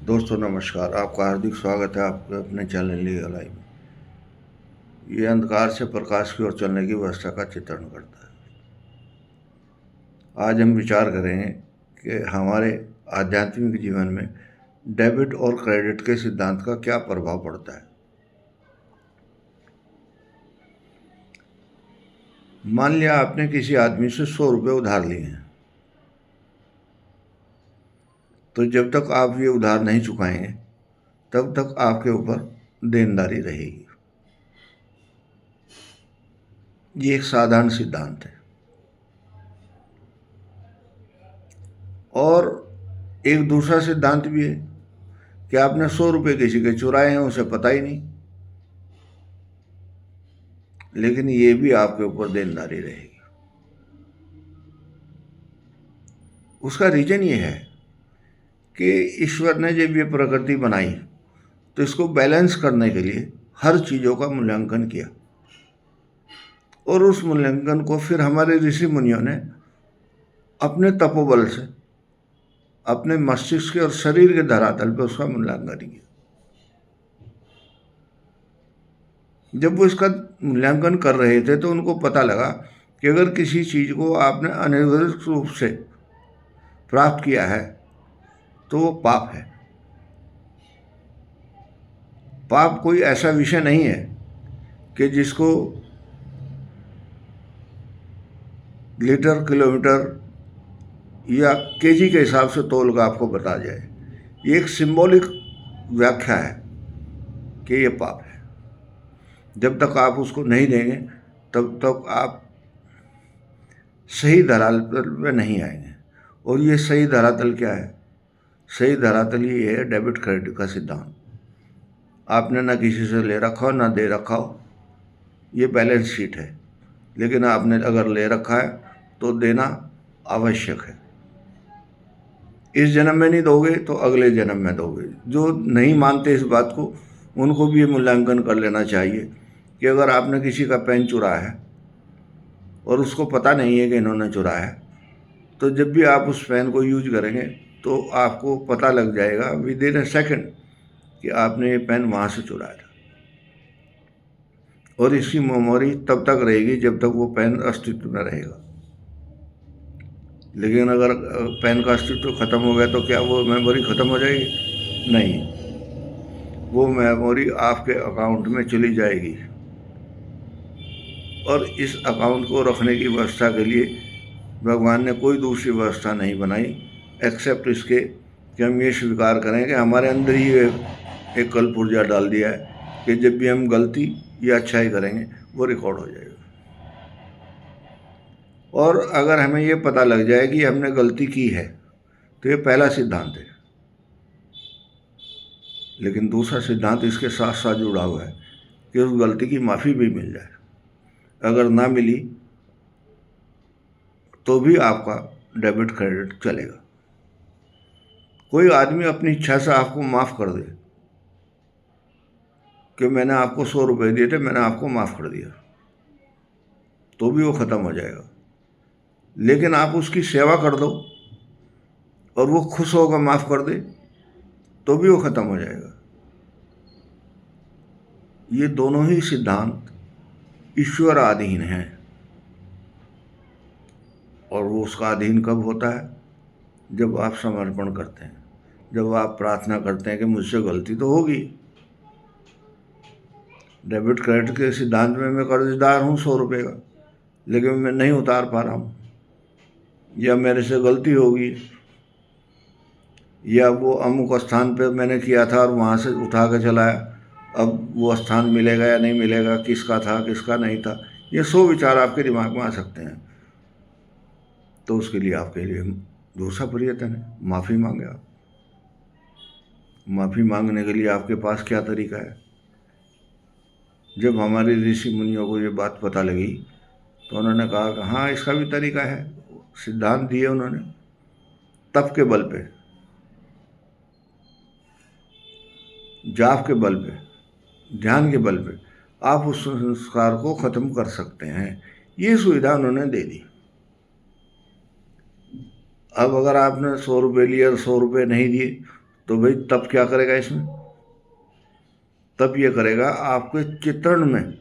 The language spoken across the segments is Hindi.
दोस्तों नमस्कार। आपका हार्दिक स्वागत है आपके अपने चैनल लीगल लाइव में। ये अंधकार से प्रकाश की ओर चलने की व्यवस्था का चित्रण करता है। आज हम विचार करेंगे कि हमारे आध्यात्मिक जीवन में डेबिट और क्रेडिट के सिद्धांत का क्या प्रभाव पड़ता है। मान लिया आपने किसी आदमी से 100 रुपये उधार लिए हैं, तो जब तक आप ये उधार नहीं चुकाएंगे तब तक आपके ऊपर देनदारी रहेगी। ये एक साधारण सिद्धांत है। और एक दूसरा सिद्धांत भी है कि आपने 100 रुपये किसी के चुराए हैं, उसे पता ही नहीं, लेकिन ये भी आपके ऊपर देनदारी रहेगी। उसका रीजन ये है कि ईश्वर ने जब ये प्रकृति बनाई तो इसको बैलेंस करने के लिए हर चीज़ों का मूल्यांकन किया, और उस मूल्यांकन को फिर हमारे ऋषि मुनियों ने अपने तपोबल से, अपने मस्तिष्क और शरीर के धरातल पर उसका मूल्यांकन किया। जब वो इसका मूल्यांकन कर रहे थे तो उनको पता लगा कि अगर किसी चीज़ को आपने अनिर्दिष्ट रूप से प्राप्त किया है तो वो पाप है। पाप कोई ऐसा विषय नहीं है कि जिसको लीटर, किलोमीटर या केजी के हिसाब से तोल कर आपको बता जाए। ये एक सिंबॉलिक व्याख्या है कि ये पाप है। जब तक आप उसको नहीं देंगे तब तक आप सही धरातल पे नहीं आएंगे। और ये सही धरातल क्या है? सही धरातल ये है डेबिट क्रेडिट का सिद्धांत। आपने ना किसी से ले रखा हो ना दे रखा हो, ये बैलेंस शीट है। लेकिन आपने अगर ले रखा है तो देना आवश्यक है। इस जन्म में नहीं दोगे तो अगले जन्म में दोगे। जो नहीं मानते इस बात को, उनको भी ये मूल्यांकन कर लेना चाहिए कि अगर आपने किसी का पेन चुराया है और उसको पता नहीं है कि इन्होंने चुराया है, तो जब भी आप उस पेन को यूज करेंगे तो आपको पता लग जाएगा विद इन ए सेकेंड कि आपने ये पेन वहाँ से चुराया था। और इसकी मेमोरी तब तक रहेगी जब तक वो पेन अस्तित्व में रहेगा। लेकिन अगर पेन का अस्तित्व खत्म हो गया तो क्या वो मेमोरी खत्म हो जाएगी? नहीं, वो मेमोरी आपके अकाउंट में चली जाएगी। और इस अकाउंट को रखने की व्यवस्था के लिए भगवान ने कोई दूसरी व्यवस्था नहीं बनाई एक्सेप्ट इसके कि हम ये स्वीकार करें कि हमारे अंदर ही एक कलपुर्जा डाल दिया है कि जब भी हम गलती या अच्छाई करेंगे वो रिकॉर्ड हो जाएगा। और अगर हमें ये पता लग जाए कि हमने गलती की है तो ये पहला सिद्धांत है। लेकिन दूसरा सिद्धांत इसके साथ साथ जुड़ा हुआ है कि उस गलती की माफ़ी भी मिल जाए। अगर ना मिली तो भी आपका डेबिट क्रेडिट चलेगा। कोई आदमी अपनी इच्छा से आपको माफ़ कर दे कि मैंने आपको 100 रुपये दिए थे, मैंने आपको माफ़ कर दिया, तो भी वो ख़त्म हो जाएगा। लेकिन आप उसकी सेवा कर दो और वो खुश होकर माफ़ कर दे तो भी वो ख़त्म हो जाएगा। ये दोनों ही सिद्धांत ईश्वर अधीन हैं। और वो उसका अधीन कब होता है? जब आप समर्पण करते हैं, जब आप प्रार्थना करते हैं कि मुझसे गलती तो होगी। डेबिट क्रेडिट के सिद्धांत में मैं कर्जदार हूँ 100 रुपये का, लेकिन मैं नहीं उतार पा रहा हूँ, या मेरे से गलती होगी, या वो अमुक स्थान पे मैंने किया था और वहाँ से उठा के चलाया, अब वो स्थान मिलेगा या नहीं मिलेगा, किसका था किसका नहीं था, ये 100 विचार आपके दिमाग में आ सकते हैं। तो उसके लिए आपके लिए दूसरा प्रयत्न है, माफ़ी मांगे आप। माफ़ी मांगने के लिए आपके पास क्या तरीका है? जब हमारे ऋषि मुनियों को ये बात पता लगी तो उन्होंने कहा कि हाँ, इसका भी तरीका है। सिद्धांत दिए उन्होंने, तप के बल पे, जाप के बल पे, ध्यान के बल पे आप उस संस्कार को ख़त्म कर सकते हैं। ये सुविधा उन्होंने दे दी। अब अगर आपने 100 रुपये लिए और 100 रुपये नहीं दिए तो भाई तब क्या करेगा इसमें? तब ये करेगा आपके चित्रण में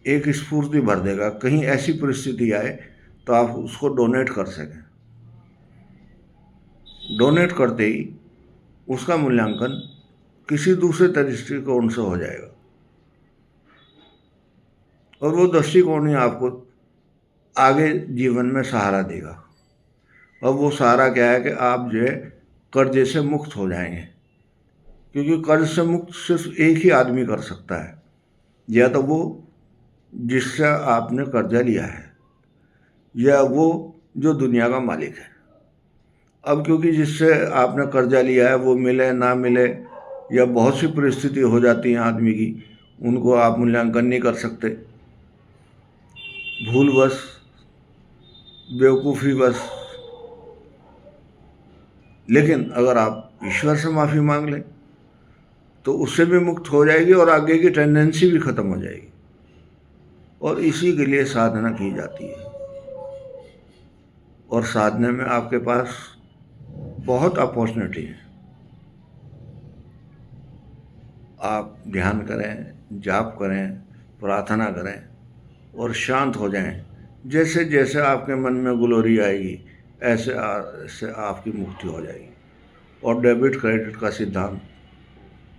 एक स्फूर्ति भर देगा, कहीं ऐसी परिस्थिति आए तो आप उसको डोनेट कर सकें। डोनेट करते ही उसका मूल्यांकन किसी दूसरे दृष्टिकोण से हो जाएगा, और वो दृष्टिकोण ही आपको आगे जीवन में सहारा देगा। अब वो सहारा क्या है कि आप जो है कर्जे से मुक्त हो जाएंगे, क्योंकि कर्ज से मुक्त सिर्फ एक ही आदमी कर सकता है, या तो वो जिससे आपने कर्जा लिया है, या वो जो दुनिया का मालिक है। अब क्योंकि जिससे आपने कर्जा लिया है वो मिले ना मिले, या बहुत सी परिस्थिति हो जाती हैं आदमी की, उनको आप मूल्यांकन नहीं कर सकते, भूलवश, बेवकूफ़ीवश। लेकिन अगर आप ईश्वर से माफ़ी मांग लें तो उससे भी मुक्त हो जाएगी, और आगे की टेंडेंसी भी ख़त्म हो जाएगी। और इसी के लिए साधना की जाती है, और साधना में आपके पास बहुत अपॉर्चुनिटी है। आप ध्यान करें, जाप करें, प्रार्थना करें और शांत हो जाएं। जैसे जैसे आपके मन में ग्लोरी आएगी, ऐसे ऐसे आपकी मुक्ति हो जाएगी, और डेबिट क्रेडिट का सिद्धांत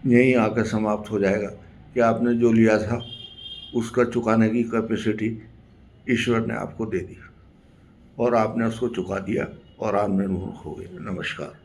यहीं आकर समाप्त हो जाएगा कि आपने जो लिया था उसका चुकाने की कैपेसिटी ईश्वर ने आपको दे दी, और आपने उसको चुका दिया और आप निर्मुख हो गए। नमस्कार।